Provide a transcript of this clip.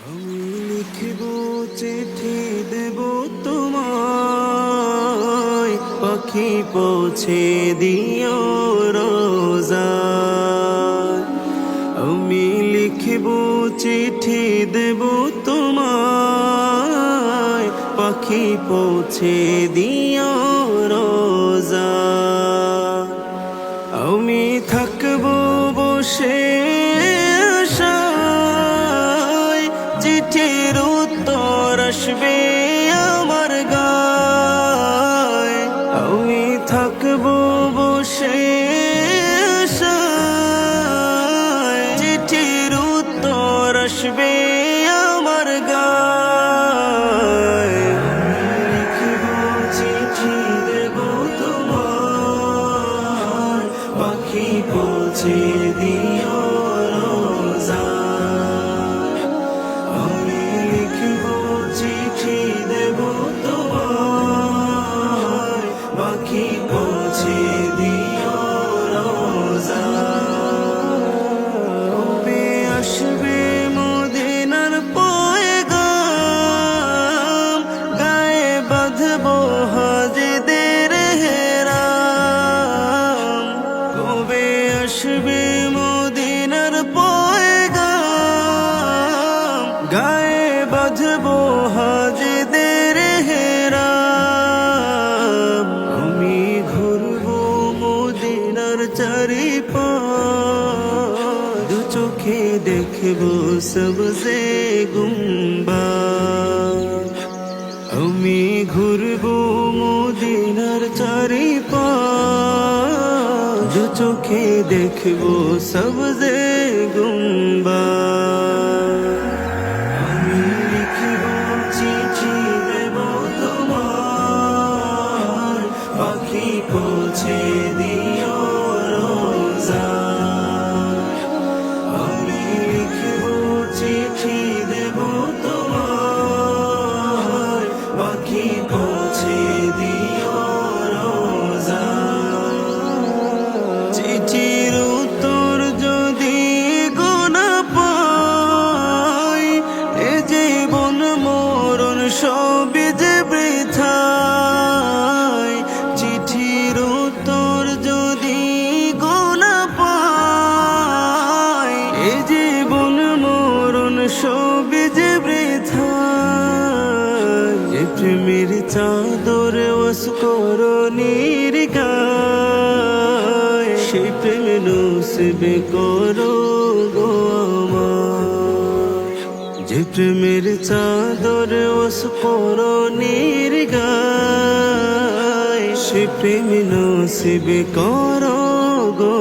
আমি লিখব চিঠি দেব তোমায়, পাখি পৌঁছে দিও রোজায়। আমি লিখব চিঠি দেব তোমায়, পাখি পৌঁছে দিও রোজায়। আমি থাকব বসে আশায়, চিঠির উত্তর আসবে আমার গায়। আমি থাকব বসে আশায়, চিঠির উত্তর আসবে আমার গায়। লিখব চিঠি দেব তোমায়, পাখি পৌঁছে দিও রোজায়। আমি লিখব চিঠি দেব তোমায়, পাখি পৌঁছে দিও রোজায়। আসবে মদিনার পয়গাম, গায়ে বাঁধব হাজিদের হেরাম। কবে আসবে মদিনার পয়গাম, গায়ে বাঁধব হাজিদের হেরাম। আমি ঘুরব মদিনার চারিপাশ, দু চোখে দেখব সবজে গুম্বাদ। আমি ঘুরব মদিনার চারিপাশ, দু চোখে দেখব সবজে গুম্বাদ। আমি লিখব চিঠি দেব তোমায়, পাখি পৌঁছে দিও রোজায়। আমি লিখব চিঠি দেব তোমায়, পাখি পৌঁছে দিও রোজায়। চিঠির উত্তর যদি গোনা পাই, এ জীবন মরণ সবই যে বৃথায়। চিঠির উত্তর যদি গোনা পাই, এ জীবন মরণ সবই যে বৃথায়। যে প্রেমের চাদর ওয়াসকরণীর গায়, সেই প্রেম নসিবে করো গো আমার। যে প্রেমের চাদর ওয়াসকরণীর গায়, সেই প্রেম নসিবে করো গো